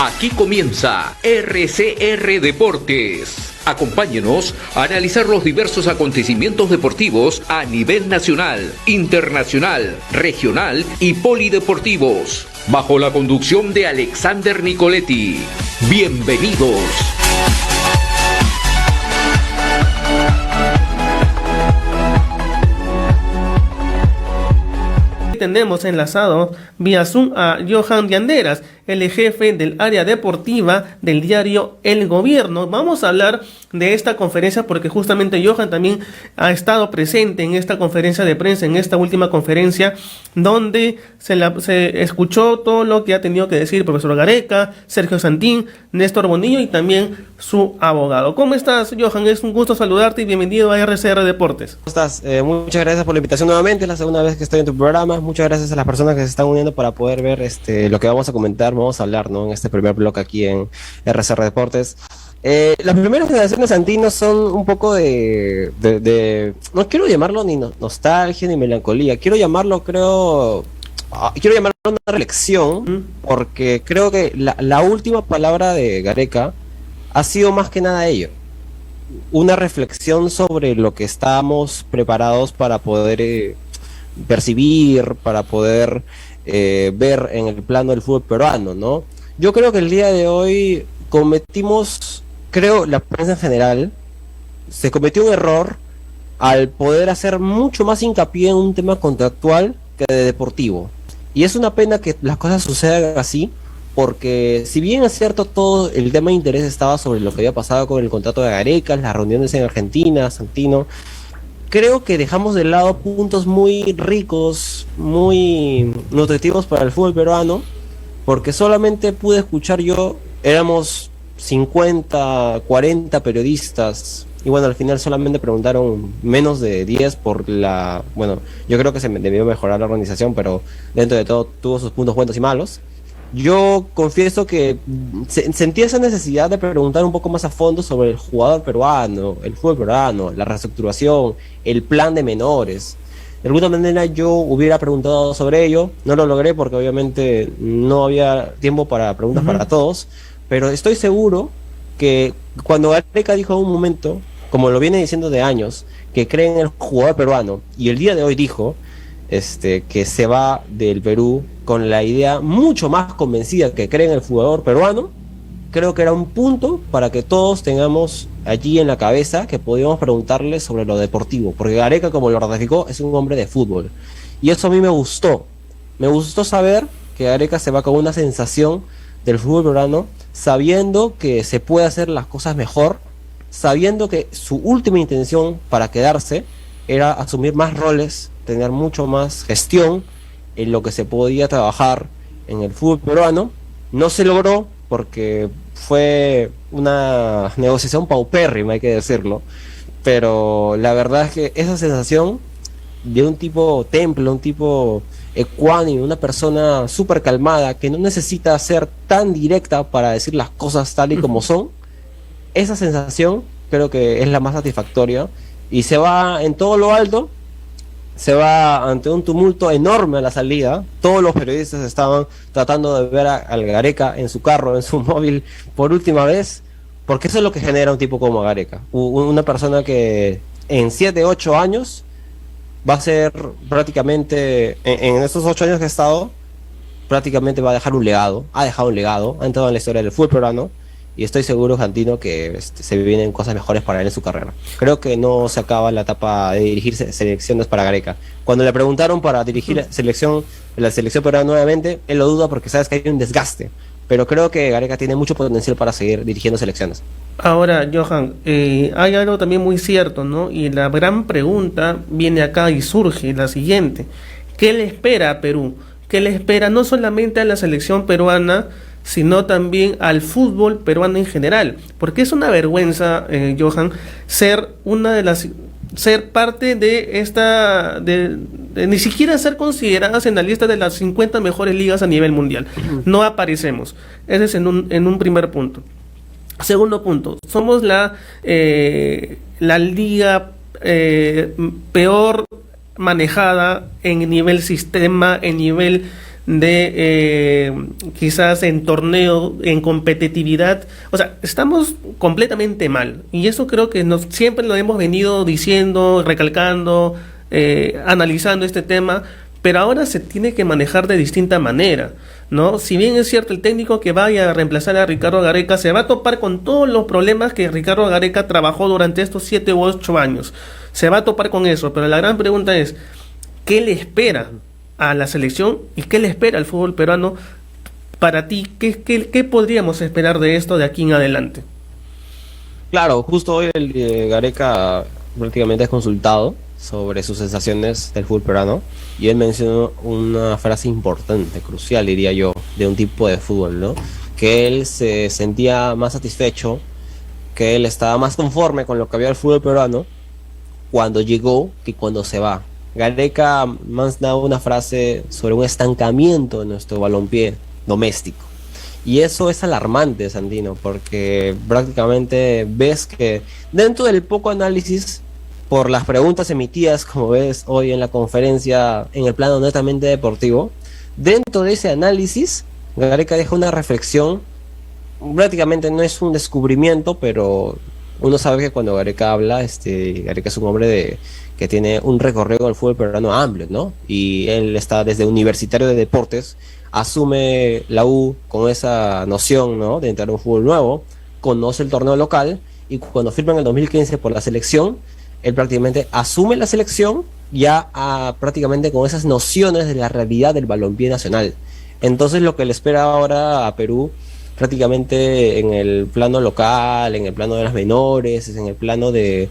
Aquí comienza RCR Deportes. Acompáñenos a analizar los diversos acontecimientos deportivos a nivel nacional, internacional, regional y polideportivos, bajo la conducción de Alexander Nicoletti. Bienvenidos. Tenemos enlazado vía Zoom a Johan Dianderas, el jefe del área deportiva del diario El Gobierno. Vamos a hablar de esta conferencia porque justamente Johan también ha estado presente en esta conferencia de prensa, en esta última conferencia, donde se escuchó todo lo que ha tenido que decir el profesor Gareca, Sergio Santín, Néstor Bonillo y también su abogado. ¿Cómo estás, Johan? Es un gusto saludarte y bienvenido a RCR Deportes. ¿Cómo estás? Muchas gracias por la invitación nuevamente, es la segunda vez que estoy en tu programa. Muchas gracias a las personas que se están uniendo para poder ver lo que vamos a comentar, vamos a hablar, ¿no?, en este primer bloque aquí en RCR Deportes. Las primeras generaciones de Santino son un poco de no quiero llamarlo ni nostalgia ni melancolía, quiero llamarlo una reflexión, porque creo que la última palabra de Gareca ha sido más que nada ello, una reflexión sobre lo que estamos preparados para poder percibir, para poder ver en el plano del fútbol peruano, ¿no? Yo creo que el día de hoy la prensa en general se cometió un error al poder hacer mucho más hincapié en un tema contractual que de deportivo. Y es una pena que las cosas sucedan así, porque si bien es cierto todo el tema de interés estaba sobre lo que había pasado con el contrato de Gareca, las reuniones en Argentina, Santino, creo que dejamos de lado puntos muy ricos, muy nutritivos para el fútbol peruano, porque solamente pude escuchar éramos 50, 40 periodistas, y bueno, al final solamente preguntaron menos de 10 yo creo que se debió mejorar la organización, pero dentro de todo tuvo sus puntos buenos y malos. Yo confieso que sentí esa necesidad de preguntar un poco más a fondo sobre el jugador peruano, el fútbol peruano, la reestructuración, el plan de menores. De alguna manera yo hubiera preguntado sobre ello, no lo logré porque obviamente no había tiempo para preguntas para todos, pero estoy seguro que cuando Gareca dijo en un momento, como lo viene diciendo de años, que cree en el jugador peruano, y el día de hoy dijo que se va del Perú con la idea mucho más convencida que cree en el jugador peruano, creo que era un punto para que todos tengamos allí en la cabeza que podíamos preguntarle sobre lo deportivo, porque Gareca, como lo ratificó, es un hombre de fútbol, y eso a mí me gustó saber que Gareca se va con una sensación del fútbol peruano, sabiendo que se puede hacer las cosas mejor, sabiendo que su última intención para quedarse era asumir más roles, tener mucho más gestión en lo que se podía trabajar en el fútbol peruano. No se logró porque fue una negociación paupérrima, hay que decirlo, pero la verdad es que esa sensación de un tipo temple, un tipo ecuánime, una persona súper calmada que no necesita ser tan directa para decir las cosas tal y como son, esa sensación creo que es la más satisfactoria, y se va en todo lo alto, se va ante un tumulto enorme a la salida. Todos los periodistas estaban tratando de ver al Gareca en su carro, en su móvil, por última vez, porque eso es lo que genera un tipo como Gareca, una persona que en 7, 8 años va a ser prácticamente, en estos 8 años que ha estado, prácticamente va a dejar un legado, ha dejado un legado, ha entrado en la historia del fútbol peruano, y estoy seguro, Santino, que se vienen cosas mejores para él en su carrera. Creo que no se acaba la etapa de dirigir selecciones para Gareca. Cuando le preguntaron para dirigir la selección peruana nuevamente, él lo duda porque sabes que hay un desgaste, pero creo que Gareca tiene mucho potencial para seguir dirigiendo selecciones. Ahora, Johan, hay algo también muy cierto, ¿no? Y la gran pregunta viene acá y surge la siguiente: ¿qué le espera a Perú? ¿Qué le espera no solamente a la selección peruana, sino también al fútbol peruano en general? Porque es una vergüenza, Johan, ser parte de esta, ni siquiera ser consideradas en la lista de las 50 mejores ligas a nivel mundial. No aparecemos. Ese es en un primer punto. Segundo punto, somos la liga peor manejada en nivel sistema, en nivel de quizás en torneo, en competitividad. O sea, estamos completamente mal. Y eso creo que siempre lo hemos venido diciendo, recalcando, analizando este tema, pero ahora se tiene que manejar de distinta manera, ¿no? Si bien es cierto, el técnico que vaya a reemplazar a Ricardo Gareca se va a topar con todos los problemas que Ricardo Gareca trabajó durante estos 7 u 8 años. Se va a topar con eso, pero la gran pregunta es, ¿qué le espera a la selección y qué le espera al fútbol peruano? Para ti, ¿qué podríamos esperar de esto de aquí en adelante? Claro, justo hoy el Gareca prácticamente es consultado sobre sus sensaciones del fútbol peruano y él mencionó una frase importante, crucial diría yo, de un tipo de fútbol, ¿no? Que él se sentía más satisfecho, que él estaba más conforme con lo que había el fútbol peruano cuando llegó que cuando se va. Gareca más da una frase sobre un estancamiento en nuestro balompié doméstico. Y eso es alarmante, Sandino, porque prácticamente ves que dentro del poco análisis, por las preguntas emitidas, como ves hoy en la conferencia, en el plano netamente deportivo, dentro de ese análisis, Gareca deja una reflexión, prácticamente no es un descubrimiento, pero uno sabe que cuando Gareca habla, Gareca es un hombre que tiene un recorrido en el fútbol peruano amplio, ¿no? Y él está desde universitario de deportes, asume la U con esa noción, ¿no?, de entrar a un fútbol nuevo, conoce el torneo local, y cuando firma en el 2015 por la selección, él prácticamente asume la selección ya prácticamente con esas nociones de la realidad del balompié nacional. Entonces lo que le espera ahora a Perú, prácticamente en el plano local, en el plano de las menores, en el plano de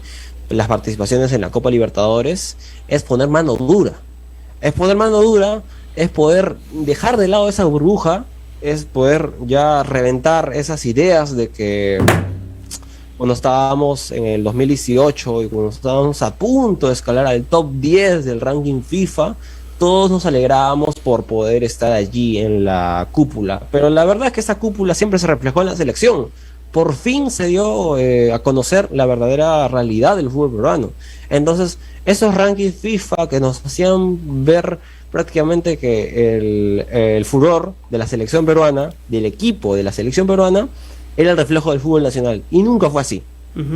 las participaciones en la Copa Libertadores, es poner mano dura. Es poner mano dura, es poder dejar de lado esa burbuja, es poder ya reventar esas ideas de que cuando estábamos en el 2018 y cuando estábamos a punto de escalar al top 10 del ranking FIFA, todos nos alegrábamos por poder estar allí en la cúpula. Pero la verdad es que esa cúpula siempre se reflejó en la selección. Por fin se dio a conocer la verdadera realidad del fútbol peruano. Entonces, esos rankings FIFA que nos hacían ver prácticamente que el furor de la selección peruana, del equipo de la selección peruana, era el reflejo del fútbol nacional, y nunca fue así.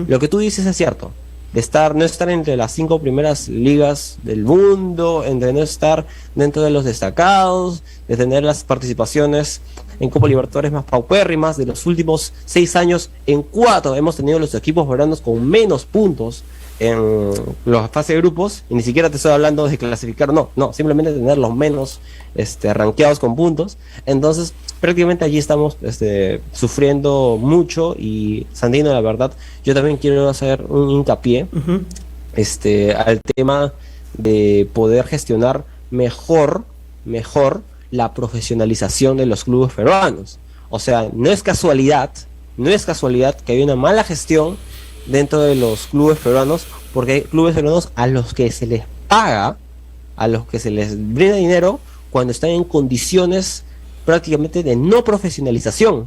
Lo que tú dices es cierto, de no estar entre las 5 primeras ligas del mundo, de no estar dentro de los destacados, de tener las participaciones en Copa Libertadores más paupérrimas. De los últimos 6 años, en 4 hemos tenido los equipos peruanos con menos puntos en la fase de grupos, y ni siquiera te estoy hablando de clasificar, no, simplemente tener los menos rankeados con puntos. Entonces prácticamente allí estamos sufriendo mucho. Y Sandino, la verdad, yo también quiero hacer un hincapié al tema de poder gestionar mejor la profesionalización de los clubes peruanos. O sea, no es casualidad que haya una mala gestión dentro de los clubes peruanos, porque hay clubes peruanos a los que se les paga, a los que se les brinda dinero cuando están en condiciones prácticamente de no profesionalización.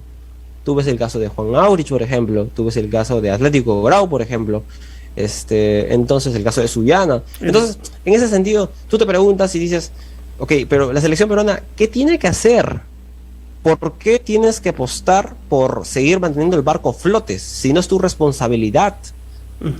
Tú ves el caso de Juan Aurich, por ejemplo, tú ves el caso de Atlético Grau, por ejemplo, entonces el caso de Sullana. Entonces, en ese sentido, tú te preguntas y dices, ok, pero la selección peruana, ¿qué tiene que hacer? ¿Por qué tienes que apostar por seguir manteniendo el barco a flotes si no es tu responsabilidad?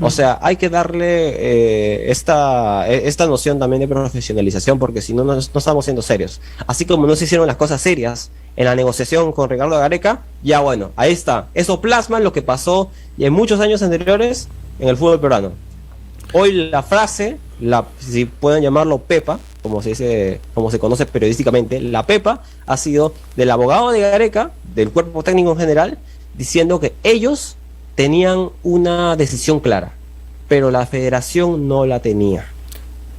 O sea, hay que darle esta noción también de profesionalización, porque si no, no estamos siendo serios. Así como no se hicieron las cosas serias en la negociación con Ricardo Gareca, ya bueno, ahí está. Eso plasma lo que pasó en muchos años anteriores en el fútbol peruano. Hoy la frase, si pueden llamarlo Pepa, como se conoce periodísticamente, la Pepa ha sido del abogado de Gareca, del cuerpo técnico en general, diciendo que ellos tenían una decisión clara, pero la federación no la tenía.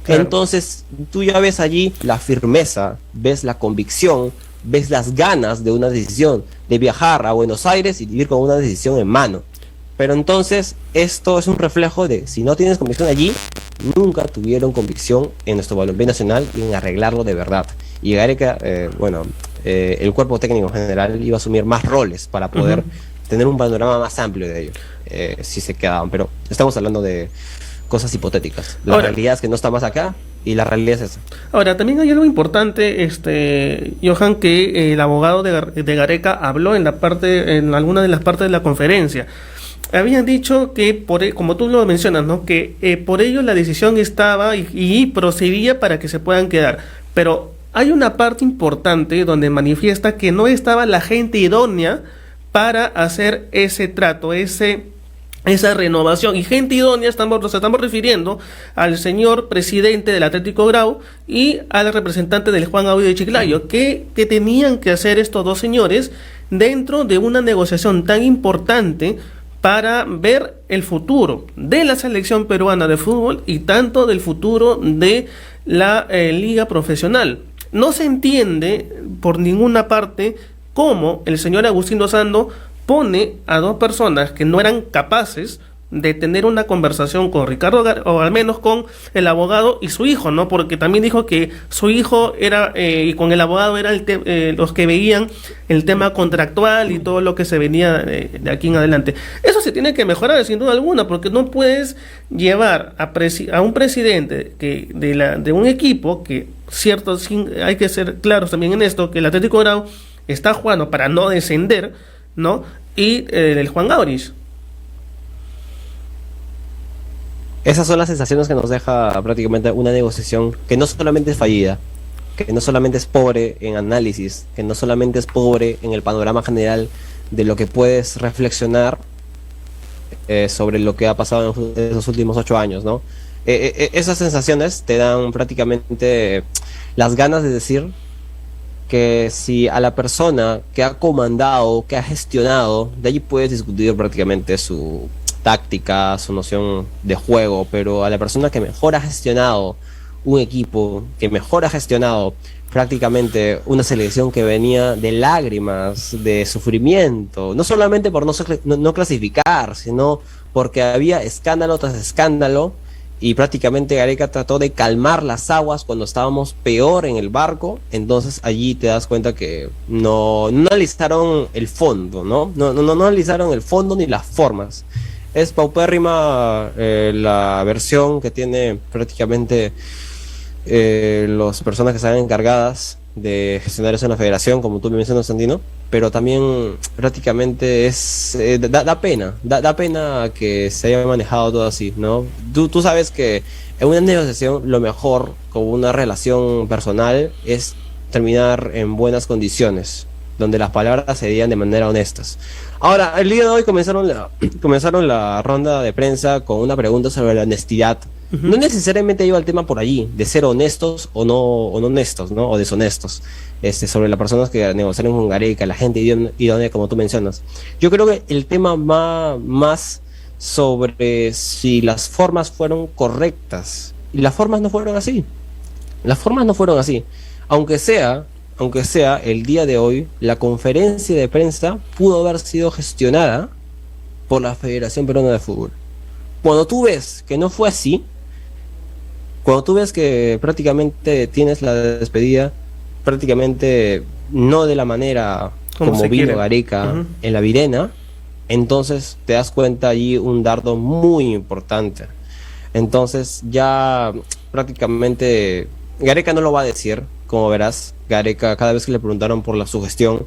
Claro. Entonces tú ya ves allí la firmeza, ves la convicción, ves las ganas de una decisión, de viajar a Buenos Aires y vivir con una decisión en mano. Pero entonces esto es un reflejo de, si no tienes convicción allí, nunca tuvieron convicción en nuestro balompié nacional y en arreglarlo de verdad. Y Gareca, el cuerpo técnico en general iba a asumir más roles para poder tener un panorama más amplio de ello, si se quedaban. Pero estamos hablando de cosas hipotéticas. La Ahora, realidad es que no está más acá y la realidad es esa. ahora, también hay algo importante, Johan, que el abogado de Gareca habló en alguna de las partes de la conferencia. Habían dicho que, como tú lo mencionas, ¿no? Que por ello la decisión estaba y procedía para que se puedan quedar. Pero hay una parte importante donde manifiesta que no estaba la gente idónea para hacer ese trato, esa renovación. Y gente idónea nos estamos refiriendo al señor presidente del Atlético Grau y al representante del Juan Audi de Chiclayo, que tenían que hacer estos dos señores dentro de una negociación tan importante para ver el futuro de la selección peruana de fútbol y tanto del futuro de la liga profesional. No se entiende por ninguna parte cómo el señor Agustín Lozano pone a dos personas que no eran capaces de tener una conversación con Ricardo, o al menos con el abogado y su hijo, ¿no? Porque también dijo que su hijo era, y con el abogado eran los que veían el tema contractual y todo lo que se venía de aquí en adelante. Eso se tiene que mejorar sin duda alguna, porque no puedes llevar a un presidente de un equipo que, cierto, hay que ser claros también en esto, que el Atlético Grau está jugando para no descender, ¿no? Y el Juan Aurich. Esas son las sensaciones que nos deja prácticamente una negociación que no solamente es fallida, que no solamente es pobre en análisis, que no solamente es pobre en el panorama general de lo que puedes reflexionar sobre lo que ha pasado en esos últimos 8 años, ¿no? Esas sensaciones te dan prácticamente las ganas de decir que si a la persona que ha comandado, que ha gestionado, de allí puedes discutir prácticamente su táctica, su noción de juego, pero a la persona que mejor ha gestionado un equipo, que mejor ha gestionado prácticamente una selección que venía de lágrimas, de sufrimiento, no solamente por no clasificar, sino porque había escándalo tras escándalo, y prácticamente Gareca trató de calmar las aguas cuando estábamos peor en el barco. Entonces allí te das cuenta que no analizaron el fondo, ¿no? No analizaron el fondo ni las formas. Es paupérrima la versión que tiene prácticamente las personas que están encargadas de gestionar eso en la federación, como tú me mencionas, Sandino, pero también prácticamente da pena que se haya manejado todo así, ¿no? Tú sabes que en una negociación lo mejor con una relación personal es terminar en buenas condiciones, donde las palabras se digan de manera honestas. Ahora, el día de hoy comenzaron la ronda de prensa con una pregunta sobre la honestidad. Uh-huh. No necesariamente iba el tema por allí, de ser honestos o no honestos, ¿no? O deshonestos, sobre las personas que negociaron con Gareca, la gente idónea, como tú mencionas. Yo creo que el tema va más sobre si las formas fueron correctas, y las formas no fueron así. Aunque sea el día de hoy, la conferencia de prensa pudo haber sido gestionada por la Federación Peruana de Fútbol. Cuando tú ves que no fue así, cuando tú ves que prácticamente tienes la despedida, prácticamente no de la manera como vino Gareca uh-huh. en la Virena, entonces te das cuenta allí un dardo muy importante. Entonces ya prácticamente Gareca no lo va a decir, como verás. Gareca, cada vez que le preguntaron por su gestión,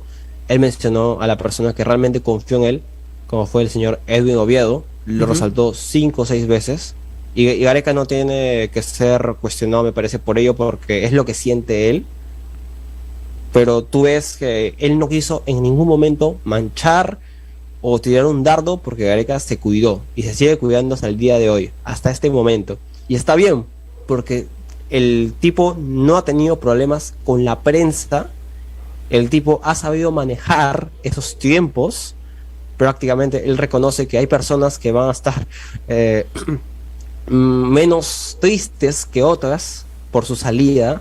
él mencionó a la persona que realmente confió en él, como fue el señor Edwin Oviedo, lo uh-huh. resaltó 5 o 6 veces, y Gareca no tiene que ser cuestionado, me parece, por ello, porque es lo que siente él, pero tú ves que él no quiso en ningún momento manchar o tirar un dardo, porque Gareca se cuidó, y se sigue cuidando hasta el día de hoy, hasta este momento, y está bien, porque el tipo no ha tenido problemas con la prensa, el tipo ha sabido manejar esos tiempos. Prácticamente él reconoce que hay personas que van a estar menos tristes que otras por su salida,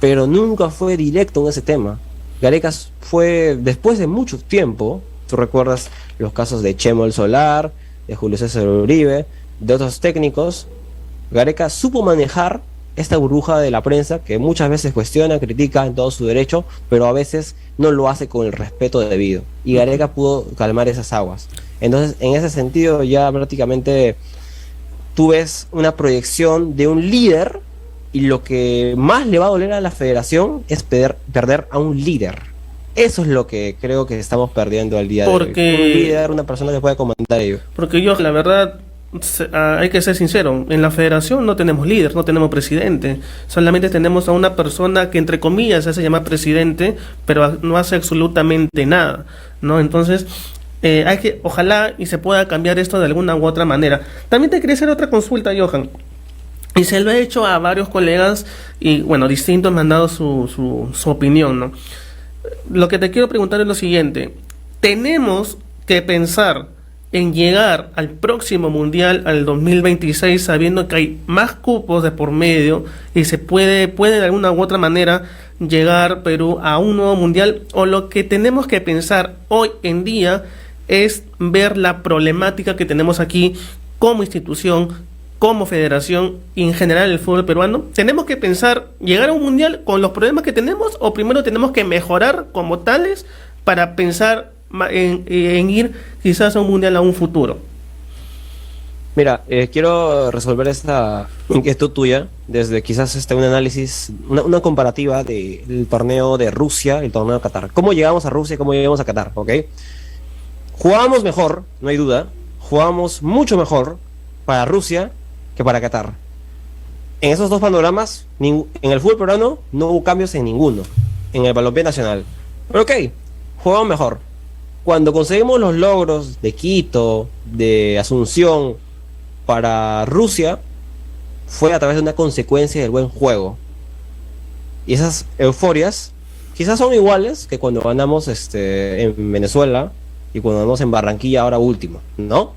pero nunca fue directo en ese tema. Gareca fue, después de mucho tiempo, tú recuerdas los casos de Chemo el Solar, de Julio César Uribe, de otros técnicos. Gareca supo manejar esta burbuja de la prensa que muchas veces cuestiona, critica en todo su derecho, pero a veces no lo hace con el respeto debido. Y Gareca pudo calmar esas aguas. Entonces, en ese sentido, ya prácticamente tú ves una proyección de un líder y lo que más le va a doler a la federación es perder a un líder. Eso es lo que creo que estamos perdiendo al día de hoy. Un líder, una persona que pueda comandar ello. Porque yo, la verdad, hay que ser sincero, en la federación no tenemos líder, no tenemos presidente, solamente tenemos a una persona que entre comillas se hace llamar presidente, pero no hace absolutamente nada, ¿no? Entonces, ojalá y se pueda cambiar esto de alguna u otra manera. También te quería hacer otra consulta, Johan. Y se lo he hecho a varios colegas y, bueno, distintos me han dado su opinión, ¿no? Lo que te quiero preguntar es lo siguiente. Tenemos que pensar en llegar al próximo Mundial, al 2026, sabiendo que hay más cupos de por medio y se puede de alguna u otra manera llegar Perú a un nuevo Mundial, o lo que tenemos que pensar hoy en día es ver la problemática que tenemos aquí como institución, como federación y en general el fútbol peruano. ¿Tenemos que pensar llegar a un mundial con los problemas que tenemos, o primero tenemos que mejorar como tales para pensar en ir quizás a un mundial a un futuro? Mira, quiero resolver esta inquietud tuya desde quizás un análisis, una comparativa del torneo de Rusia y el torneo de Qatar. ¿Cómo llegamos a Rusia y cómo llegamos a Qatar? ¿Ok? Jugábamos mejor, no hay duda, jugábamos mucho mejor para Rusia que para Qatar. En esos dos panoramas, en el fútbol peruano no hubo cambios en ninguno, en el balompié nacional. Pero ok, jugamos mejor. Cuando conseguimos los logros de Quito, de Asunción para Rusia, fue a través de una consecuencia del buen juego. Y esas euforias quizás son iguales que cuando ganamos en Venezuela y cuando ganamos en Barranquilla ahora último, ¿no?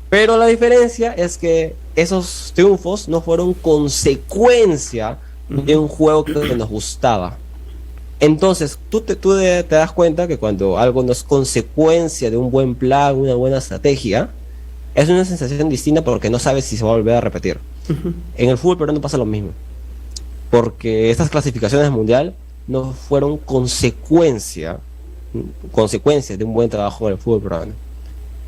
Pero la diferencia es que esos triunfos no fueron consecuencia de un juego que nos gustaba. Entonces, tú te das cuenta que cuando algo no es consecuencia de un buen plan, una buena estrategia, es una sensación distinta porque no sabes si se va a volver a repetir. En el fútbol peruano pasa lo mismo, porque estas clasificaciones mundial no fueron consecuencia de un buen trabajo en el fútbol peruano.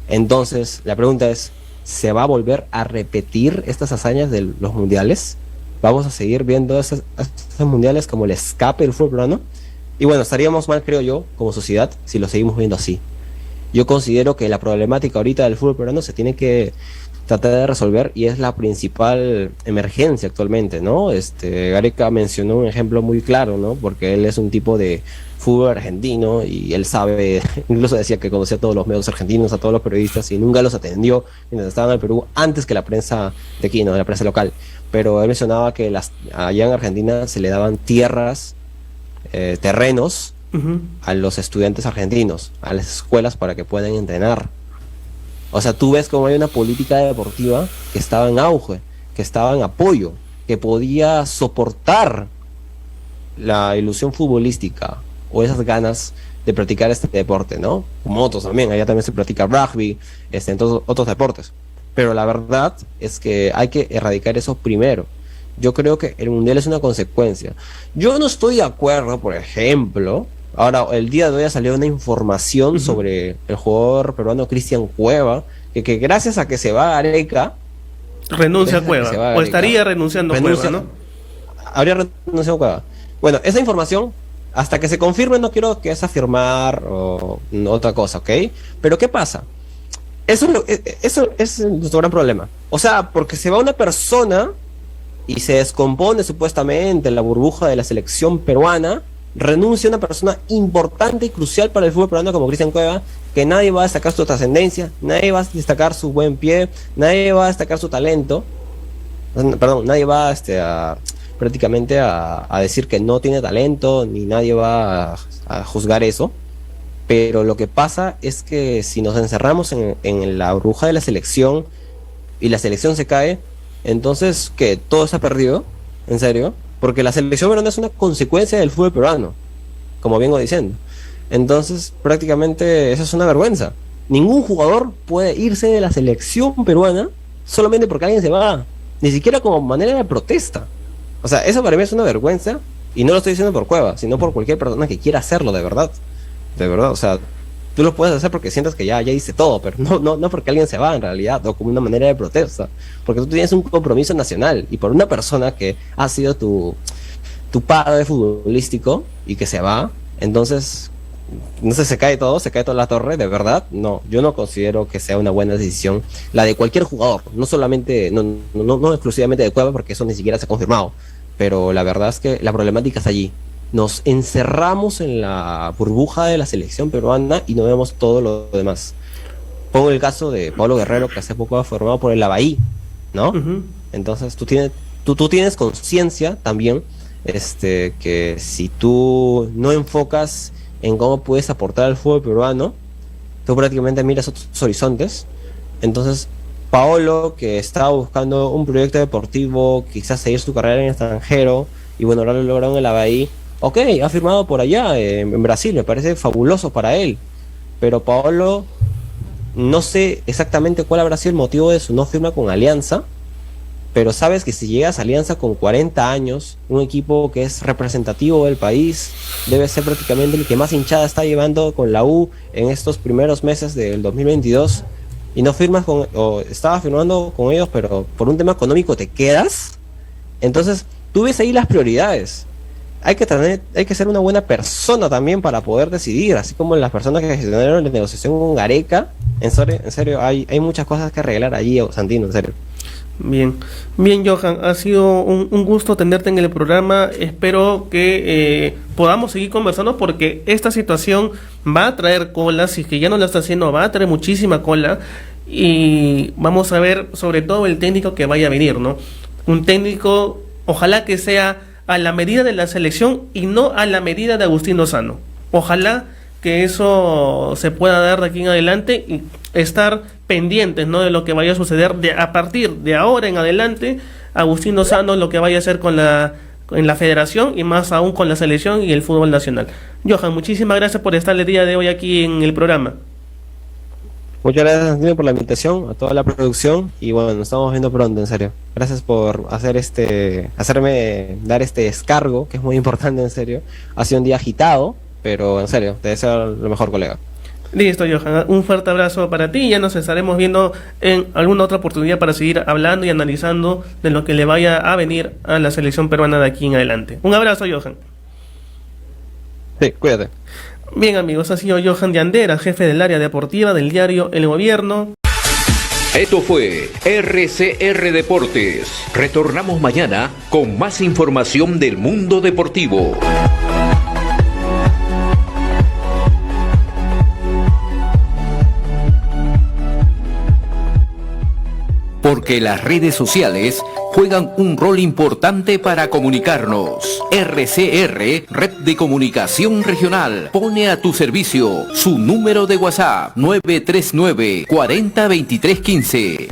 Entonces, la pregunta es, ¿se va a volver a repetir estas hazañas de los mundiales? ¿Vamos a seguir viendo esos mundiales como el escape del fútbol peruano? Y bueno, estaríamos mal, creo yo, como sociedad, si lo seguimos viendo así. Yo considero que la problemática ahorita del fútbol peruano se tiene que tratar de resolver, y es la principal emergencia actualmente, ¿no? Gareca mencionó un ejemplo muy claro, ¿no? Porque él es un tipo de fútbol argentino y él sabe, incluso decía que conocía a todos los medios argentinos, a todos los periodistas, y nunca los atendió mientras estaban en el Perú, antes que la prensa de aquí, ¿no? La prensa local. Pero él mencionaba que allá en Argentina se le daban tierras, terrenos a los estudiantes argentinos, a las escuelas, para que puedan entrenar. O sea, tú ves cómo hay una política deportiva que estaba en auge, que estaba en apoyo, que podía soportar la ilusión futbolística o esas ganas de practicar este deporte, ¿no? Como otros también, allá también se practica rugby, entonces otros deportes. Pero la verdad es que hay que erradicar eso primero. Yo creo que el mundial es una consecuencia. Yo no estoy de acuerdo, por ejemplo, ahora el día de hoy ha salido una información sobre el jugador peruano Cristian Cueva, que gracias a que se va a Gareca, renuncia a Cueva, o estaría renunciando a Cueva, ¿no? Habría renunciado a Cueva. Bueno, esa información, hasta que se confirme, no quiero que es afirmar o otra cosa, ¿ok? Pero ¿qué pasa? Eso es nuestro gran problema. O sea, porque se va una persona y se descompone supuestamente la burbuja de la selección peruana, renuncia una persona importante y crucial para el fútbol peruano como Cristian Cueva, que nadie va a destacar su trascendencia, nadie va a destacar su buen pie, nadie va a destacar su talento, perdón, nadie va prácticamente a decir que no tiene talento, ni nadie va a juzgar eso. Pero lo que pasa es que si nos encerramos en la burbuja de la selección y la selección se cae, entonces que todo se ha perdido, en serio, porque la selección peruana es una consecuencia del fútbol peruano, como vengo diciendo. Entonces prácticamente eso es una vergüenza. Ningún jugador puede irse de la selección peruana solamente porque alguien se va, ni siquiera como manera de protesta. O sea, eso para mí es una vergüenza, y no lo estoy diciendo por Cueva, sino por cualquier persona que quiera hacerlo de verdad. De verdad, o sea, Tú lo puedes hacer porque sientes que ya hice todo, pero no porque alguien se va en realidad, o como una manera de protesta, porque tú tienes un compromiso nacional, y por una persona que ha sido tu padre futbolístico y que se va, entonces se cae todo, se cae toda la torre, de verdad. No, yo no considero que sea una buena decisión la de cualquier jugador, no solamente, no exclusivamente de Cueva, porque eso ni siquiera se ha confirmado, pero la verdad es que la problemática es allí. Nos encerramos en la burbuja de la selección peruana y no vemos todo lo demás. Pongo el caso de Pablo Guerrero, que hace poco ha formado por el Avaí, ¿no? Ujú. Entonces tú tienes conciencia también, que si tú no enfocas en cómo puedes aportar al fútbol peruano, tú prácticamente miras otros horizontes. Entonces, Paolo, que estaba buscando un proyecto deportivo, quizás seguir su carrera en extranjero, y bueno, ahora lo lograron en el Avaí. Ok, ha firmado por allá, en Brasil, me parece fabuloso para él. Pero Paolo, no sé exactamente cuál habrá sido el motivo de su no firma con Alianza, pero sabes que si llegas a Alianza con 40 años, un equipo que es representativo del país, debe ser prácticamente el que más hinchada está llevando con la U en estos primeros meses del 2022, y no firmas o estabas firmando con ellos, pero por un tema económico te quedas. Entonces, tú ves ahí las prioridades. Hay que ser una buena persona también para poder decidir, así como las personas que gestionaron la negociación con Gareca. En serio, hay muchas cosas que arreglar allí, Santino, en serio. Bien, bien, Johan, ha sido un gusto tenerte en el programa. Espero que podamos seguir conversando, porque esta situación va a traer cola. Si es que ya no la está haciendo, va a traer muchísima cola, y vamos a ver sobre todo el técnico que vaya a venir, ¿no? Un técnico, ojalá que sea a la medida de la selección y no a la medida de Agustín Lozano. Ojalá que eso se pueda dar de aquí en adelante, y estar pendientes, ¿no?, de lo que vaya a suceder a partir de ahora en adelante. Agustín Lozano, lo que vaya a hacer en la federación, y más aún con la selección y el fútbol nacional. Johan, muchísimas gracias por estar el día de hoy aquí en el programa. Muchas gracias, Santino, por la invitación, a toda la producción, y bueno, nos estamos viendo pronto, en serio. Gracias por hacerme dar este descargo, que es muy importante, en serio. Ha sido un día agitado, pero en serio, te deseo lo mejor, colega. Listo, Johan, un fuerte abrazo para ti. Ya nos estaremos viendo en alguna otra oportunidad para seguir hablando y analizando de lo que le vaya a venir a la selección peruana de aquí en adelante. Un abrazo, Johan. Sí, cuídate. Bien, amigos, ha sido Johan de Andera, jefe del área deportiva del diario El Gobierno. Esto fue RCR Deportes. Retornamos mañana con más información del mundo deportivo. Porque las redes sociales juegan un rol importante para comunicarnos. RCR, Red de Comunicación Regional, pone a tu servicio su número de WhatsApp 939 40 23 15.